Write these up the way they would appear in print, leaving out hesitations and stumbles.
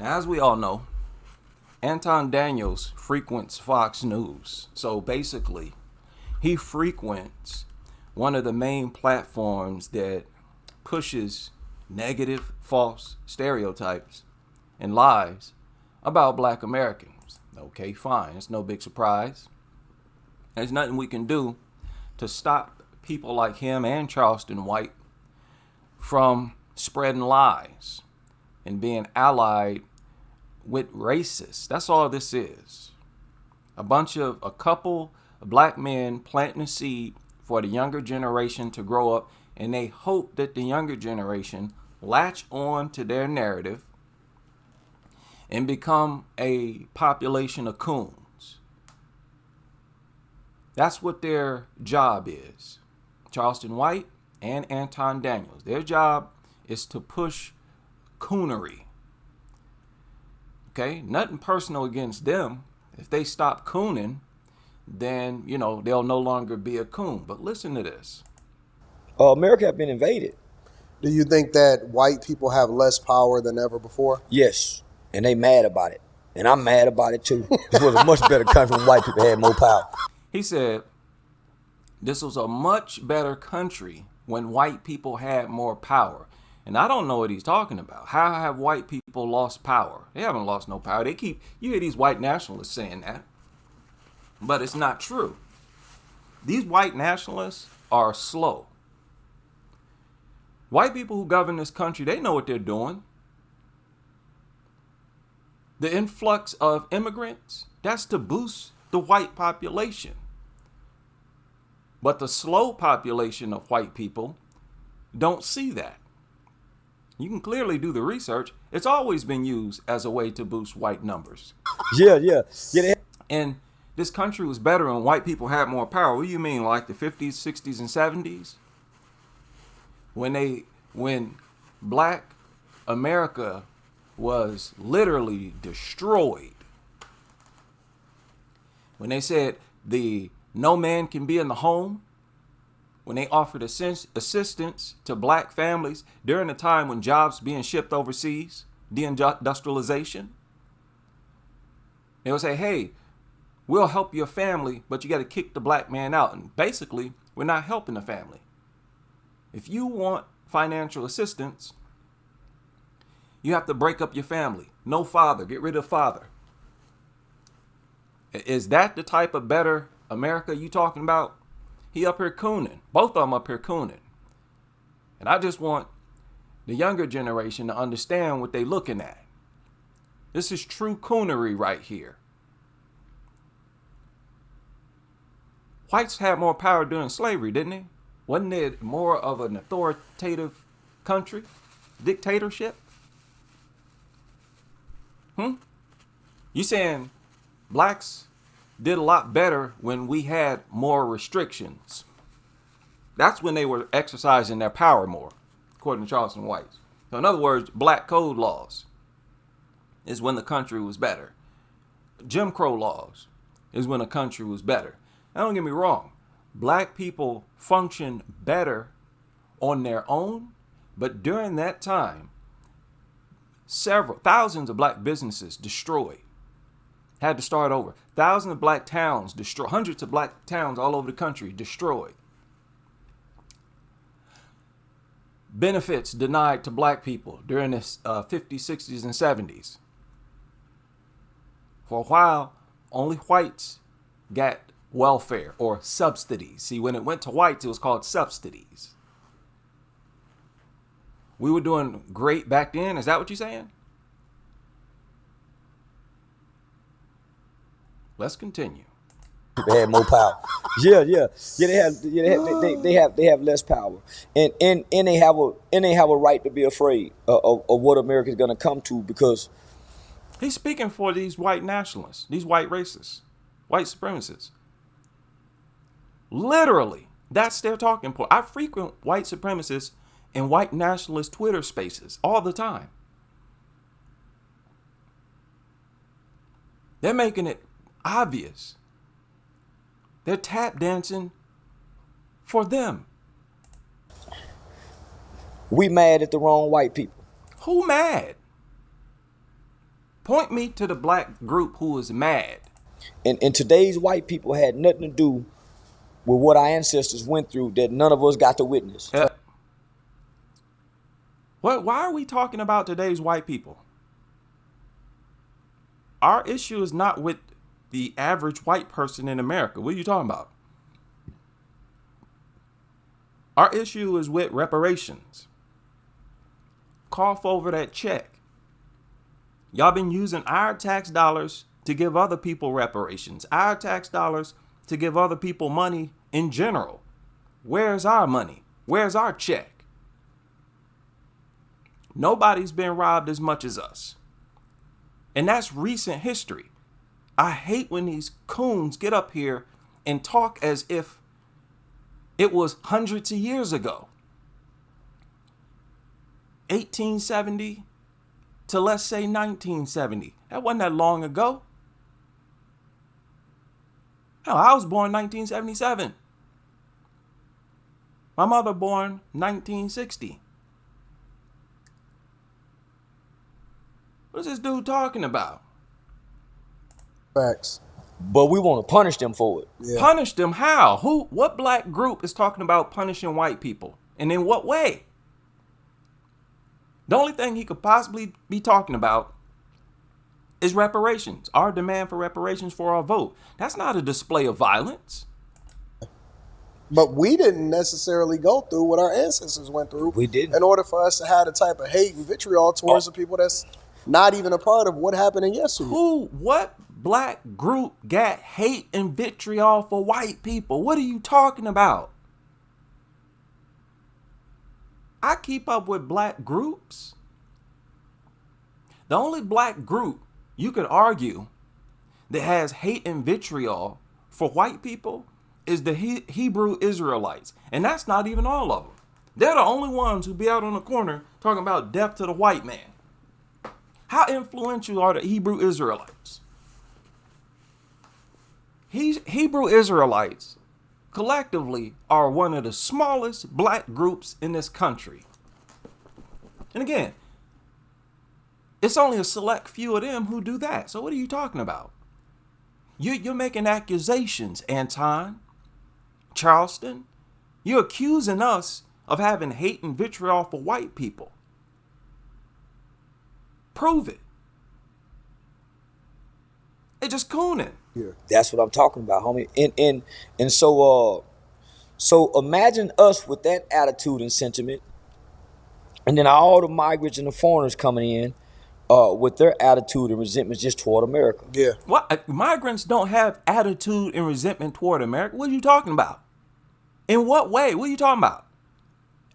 Now, as we all know, Anton Daniels frequents Fox News. So basically, he frequents one of the main platforms that pushes negative, false stereotypes and lies about black Americans. Okay, fine. It's no big surprise. There's nothing we can do to stop people like him and Charleston White from spreading lies and being allied with racists. That's all this is. A couple of black men planting a seed for the younger generation to grow up, and they hope that the younger generation latch on to their narrative and become a population of coons. That's what their job is. Charleston White and Anton Daniels. Their job is to push coonery. Okay, nothing personal against them. If they stop cooning, then, they'll no longer be a coon. But listen to this. America have been invaded. Do you think that white people have less power than ever before? Yes, and they mad about it. And I'm mad about it too. This was a much better country when white people had more power. He said, this was a much better country when white people had more power. And I don't know what he's talking about. How have white people lost power? They haven't lost no power. You hear these white nationalists saying that, but it's not true. These white nationalists are slow. White people who govern this country, they know what they're doing. The influx of immigrants, that's to boost the white population. But the slow population of white people don't see that. You can clearly do the research. It's always been used as a way to boost white numbers. Yeah. And this country was better when white people had more power. What do you mean, like the 50s, 60s, and 70s? When black America was literally destroyed. When they said no man can be in the home, when they offered assistance to black families during the time when jobs being shipped overseas, deindustrialization, they would say, hey, we'll help your family, but you got to kick the black man out. And basically, we're not helping the family. If you want financial assistance, you have to break up your family. No father. Get rid of father. Is that the type of better America you talking about? He up here cooning. Both of them up here cooning. And I just want the younger generation to understand what they're looking at. This is true coonery right here. Whites had more power during slavery, didn't they? Wasn't it more of an authoritative country? Dictatorship? You saying blacks did a lot better when we had more restrictions? That's when they were exercising their power more, according to Charleston White. So in other words, black code laws is when the country was better. Jim Crow laws is when the country was better. Now, don't get me wrong. Black people function better on their own, but during that time, thousands of black businesses destroyed, had to start over. Thousands of black towns destroyed, hundreds of black towns all over the country destroyed. Benefits denied to black people during the 50s, 60s, and 70s. For a while, only whites got welfare or subsidies. See, when it went to whites, it was called subsidies. We were doing great back then. Is that what you're saying? Let's continue. People had more power. Yeah. They have less power, and they have a right to be afraid of what America's gonna come to, because he's speaking for these white nationalists, these white racists, white supremacists. Literally, that's their talking point. I frequent white supremacists and white nationalist Twitter spaces all the time. They're making it obvious. They're tap dancing for them. We mad at the wrong white people. Who mad? Point me to the black group who is mad. And today's white people had nothing to do with what our ancestors went through that none of us got to witness. Why are we talking about today's white people? Our issue is not with the average white person in America. What are you talking about? Our issue is with reparations. Cough over that check. Y'all been using our tax dollars to give other people reparations. Our tax dollars to give other people money in general. Where's our money? Where's our check? Nobody's been robbed as much as us. And that's recent history. I hate when these coons get up here and talk as if it was hundreds of years ago. 1870 to, let's say, 1970. That wasn't that long ago. Hell, I was born 1977. My mother born 1960. What is this dude talking about? Facts. But we want to punish them for it. Yeah. Punish them how? Who? What black group is talking about punishing white people? And in what way? The only thing he could possibly be talking about is reparations. Our demand for reparations for our vote. That's not a display of violence. But we didn't necessarily go through what our ancestors went through. We didn't. In order for us to have the type of hate and vitriol towards the people that's not even a part of what happened in yesterday. What black group got hate and vitriol for white people? What are you talking about? I keep up with black groups. The only black group you could argue that has hate and vitriol for white people is the Hebrew Israelites. And that's not even all of them. They're the only ones who be out on the corner talking about death to the white man. How influential are the Hebrew Israelites? Hebrew Israelites collectively are one of the smallest black groups in this country. And again, it's only a select few of them who do that. So what are you talking about? You're making accusations, Anton, Charleston. You're accusing us of having hate and vitriol for white people. Prove it. It's just cooning. Yeah. That's what I'm talking about, homie. And so imagine us with that attitude and sentiment, and then all the migrants and the foreigners coming in with their attitude and resentment just toward America. Yeah. What? Migrants don't have attitude and resentment toward America. What are you talking about? In what way? What are you talking about?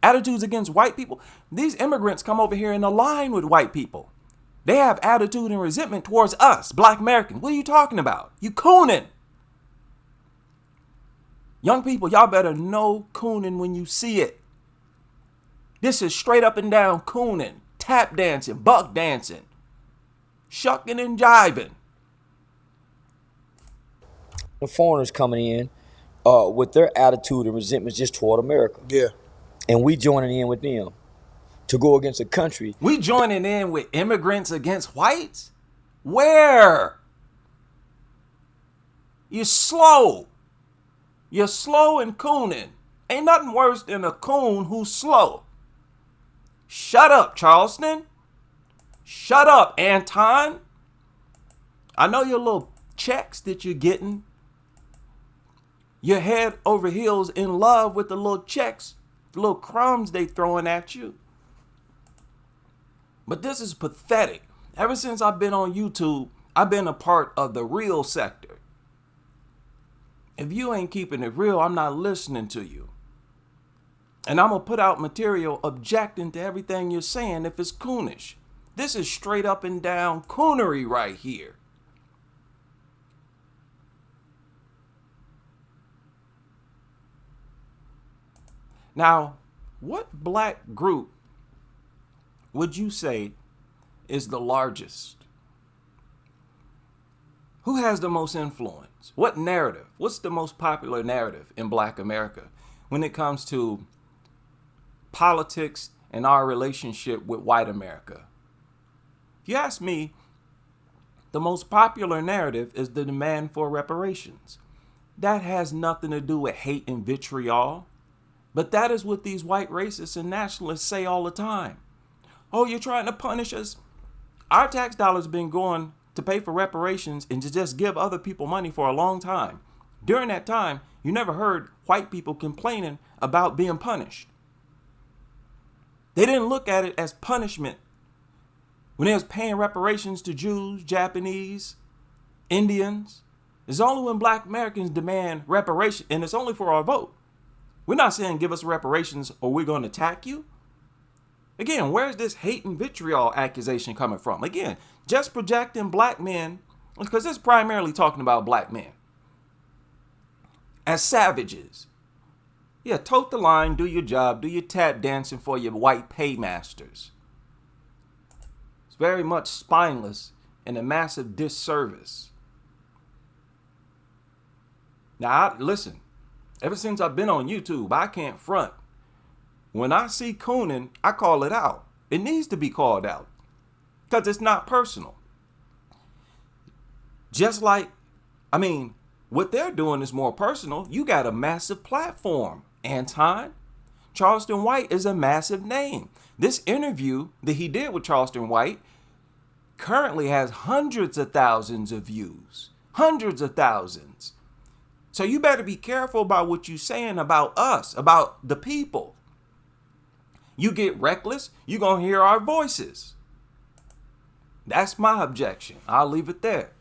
Attitudes against white people? These immigrants come over here and align with white people. They have attitude and resentment towards us, black Americans. What are you talking about? You cooning. Young people, y'all better know cooning when you see it. This is straight up and down cooning, tap dancing, buck dancing, shucking and jiving. The foreigners coming in with their attitude and resentment just toward America. Yeah. And we joining in with them to go against a country. We joining in with immigrants against whites? Where? You're slow. You're slow and cooning. Ain't nothing worse than a coon who's slow. Shut up, Charleston. Shut up, Anton. I know your little checks that you're getting. You're head over heels in love with the little checks, the little crumbs they throwing at you. But this is pathetic. Ever since I've been on YouTube, I've been a part of the real sector. If you ain't keeping it real, I'm not listening to you. And I'm going to put out material objecting to everything you're saying if it's coonish. This is straight up and down coonery right here. Now, what black group would you say is the largest? Who has the most influence? What narrative? What's the most popular narrative in black America when it comes to politics and our relationship with white America? If you ask me, The most popular narrative is the demand for reparations. That has nothing to do with hate and vitriol. But that is what these white racists and nationalists say all the time. Oh, you're trying to punish us. Our tax dollars have been going to pay for reparations and to just give other people money for a long time. During that time, you never heard white people complaining about being punished. They didn't look at it as punishment when they was paying reparations to Jews, Japanese, Indians. It's only when black Americans demand reparations, and it's only for our vote. We're not saying give us reparations or we're going to attack you. Again, where's this hate and vitriol accusation coming from? Again, just projecting black men, because it's primarily talking about black men, as savages. Yeah, tote the line, do your job, do your tap dancing for your white paymasters. It's very much spineless and a massive disservice. Now, listen, ever since I've been on YouTube, I can't front. When I see cooning, I call it out. It needs to be called out because it's not personal. Just like, what they're doing is more personal. You got a massive platform, Anton. Charleston White is a massive name. This interview that he did with Charleston White currently has hundreds of thousands of views. Hundreds of thousands. So you better be careful about what you're saying about us, about the people. You get reckless, you're going to hear our voices. That's my objection. I'll leave it there.